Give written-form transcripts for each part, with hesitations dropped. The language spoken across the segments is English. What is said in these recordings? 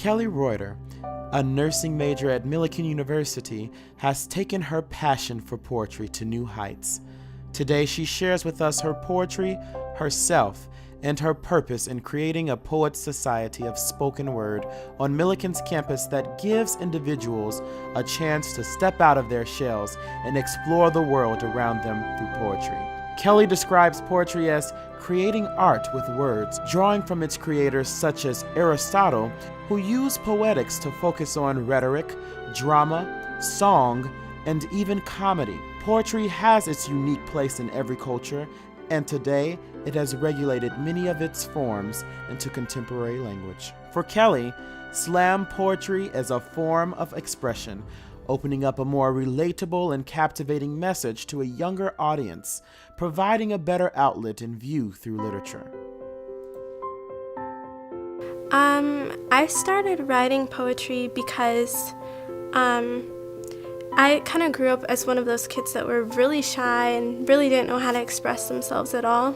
Kelly Reuter, a nursing major at Millikan University, has taken her passion for poetry to new heights. Today she shares with us her poetry, herself, and her purpose in creating a poets society of spoken word on Millikan's campus that gives individuals a chance to step out of their shells and explore the world around them through poetry. Kelly describes poetry as creating art with words, drawing from its creators such as Aristotle, who used poetics to focus on rhetoric, drama, song, and even comedy. Poetry has its unique place in every culture, and today it has regulated many of its forms into contemporary language. For Kelly, slam poetry is a form of expression, opening up a more relatable and captivating message to a younger audience, providing a better outlet and view through literature. I started writing poetry because I kind of grew up as one of those kids that were really shy and really didn't know how to express themselves at all.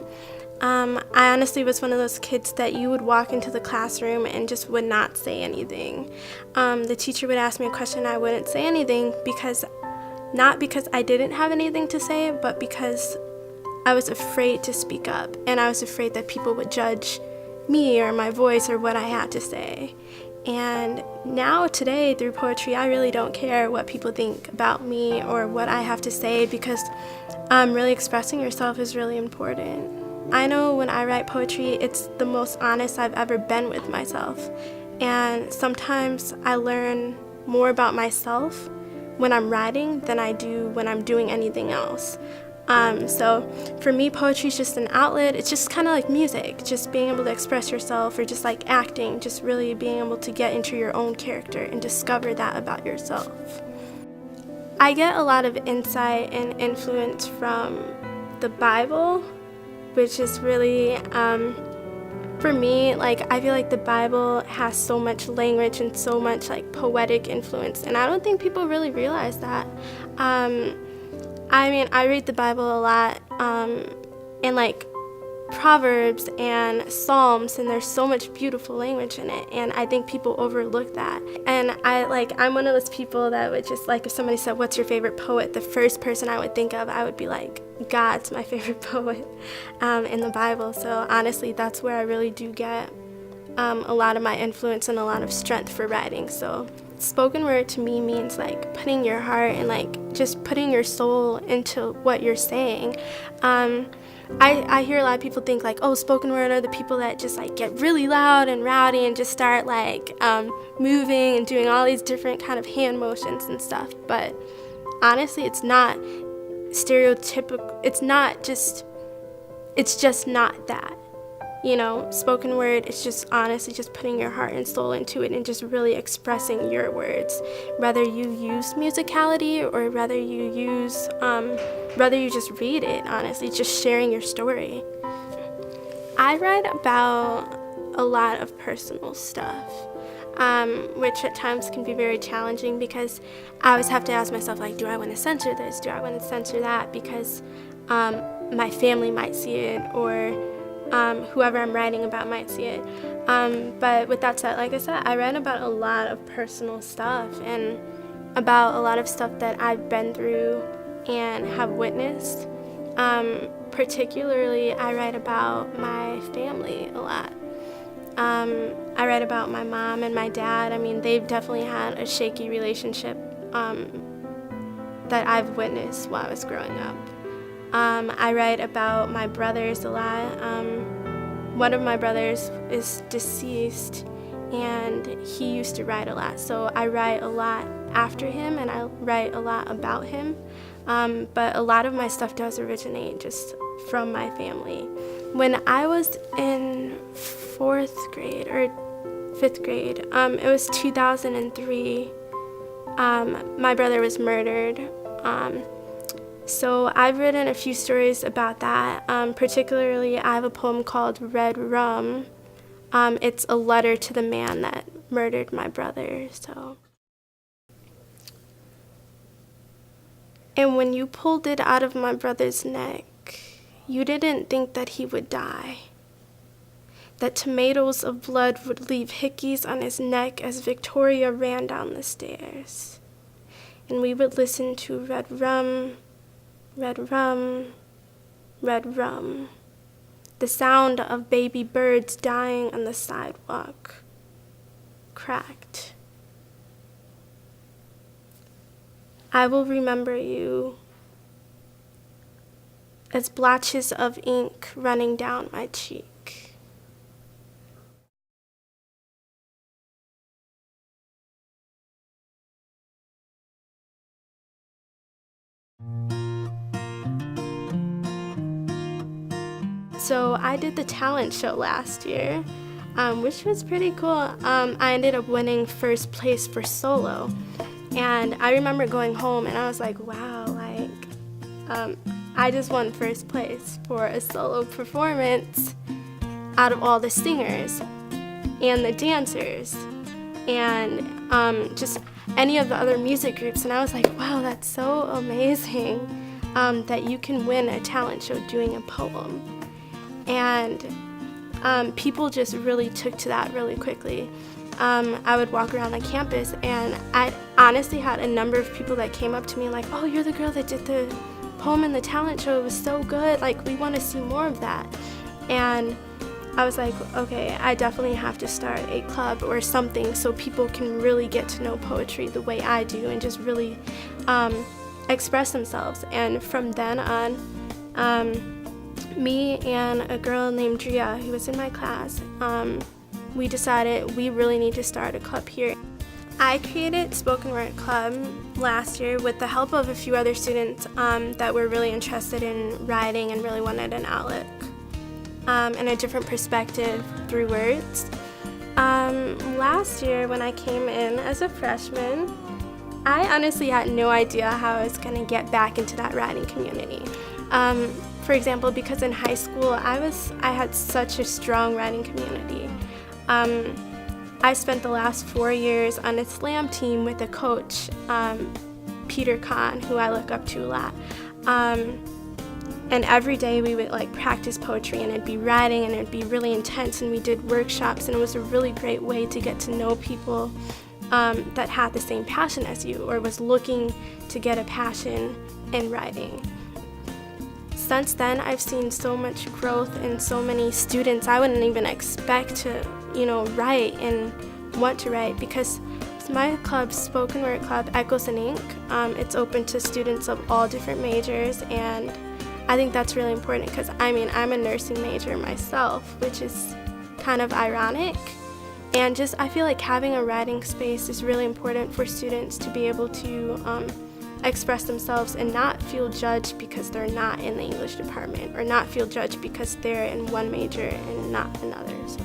I honestly was one of those kids that you would walk into the classroom and just would not say anything. The teacher would ask me a question, I wouldn't say anything not because I didn't have anything to say, but because I was afraid to speak up, and I was afraid that people would judge me or my voice or what I had to say. And now today through poetry, I really don't care what people think about me or what I have to say, because really expressing yourself is really important. I know when I write poetry, it's the most honest I've ever been with myself. And sometimes I learn more about myself when I'm writing than I do when I'm doing anything else. So for me, poetry is just an outlet. It's just kind of like music, just being able to express yourself, or just like acting, just really being able to get into your own character and discover that about yourself. I get a lot of insight and influence from the Bible, which is really, for me, like, I feel like the Bible has so much language and so much like poetic influence, and I don't think people really realize that. I read the Bible a lot, and like Proverbs and Psalms, and there's so much beautiful language in it, and I think people overlook that. And I'm one of those people that would just, like, if somebody said, what's your favorite poet, the first person I would think of, I would be like, God's my favorite poet in the Bible. So honestly, that's where I really do get a lot of my influence and a lot of strength for writing. So spoken word to me means like putting your heart and like just putting your soul into what you're saying. I hear a lot of people think like, oh, spoken word are the people that just like get really loud and rowdy and just start like moving and doing all these different kind of hand motions and stuff. But honestly, it's not stereotypical. It's just not that. You know, spoken word is just honestly just putting your heart and soul into it and just really expressing your words. Whether you use musicality or whether you just read it, honestly, just sharing your story. I write about a lot of personal stuff, which at times can be very challenging, because I always have to ask myself, like, do I want to censor this? Do I want to censor that? Because my family might see it, or whoever I'm writing about might see it. But with that said, like I said, I write about a lot of personal stuff and about a lot of stuff that I've been through and have witnessed. Particularly, I write about my family a lot. I write about my mom and my dad. I mean, they've definitely had a shaky relationship that I've witnessed while I was growing up. I write about my brothers a lot. One of my brothers is deceased, and he used to write a lot. So I write a lot after him, and I write a lot about him. But a lot of my stuff does originate just from my family. When I was in 4th grade or 5th grade, it was 2003, my brother was murdered. So I've written a few stories about that. Particularly, I have a poem called Red Rum. It's a letter to the man that murdered my brother. And when you pulled it out of my brother's neck, you didn't think that he would die. that tomatoes of blood would leave hickeys on his neck as Victoria ran down the stairs. And we would listen to red rum, red rum, red rum, the sound of baby birds dying on the sidewalk, cracked. I will remember you as blotches of ink running down my cheek. So I did the talent show last year, which was pretty cool. I ended up winning first place for solo. And I remember going home and I was like, wow, I just won first place for a solo performance out of all the singers and the dancers and just any of the other music groups. And I was like, wow, that's so amazing that you can win a talent show doing a poem. And people just really took to that really quickly. I would walk around the campus and I honestly had a number of people that came up to me like, oh, you're the girl that did the poem in the talent show. It was so good. Like, we want to see more of that. And I was like, okay, I definitely have to start a club or something so people can really get to know poetry the way I do and just really express themselves. And from then on, me and a girl named Drea, who was in my class, we decided we really need to start a club here. I created Spoken Word Club last year with the help of a few other students that were really interested in writing and really wanted an outlet and a different perspective through words. Last year when I came in as a freshman, I honestly had no idea how I was going to get back into that writing community. For example, because in high school I had such a strong writing community. I spent the last 4 years on a slam team with a coach, Peter Kahn, who I look up to a lot. And every day we would practice poetry and it'd be writing and it'd be really intense, and we did workshops, and it was a really great way to get to know people that had the same passion as you or was looking to get a passion in writing. Since then, I've seen so much growth in so many students I wouldn't even expect to, write and want to write, because my club, Spoken Word Club, Echoes and Ink, it's open to students of all different majors, and I think that's really important because, I'm a nursing major myself, which is kind of ironic, and I feel like having a writing space is really important for students to be able to express themselves and not feel judged because they're not in the English department, or not feel judged because they're in one major and not another. So.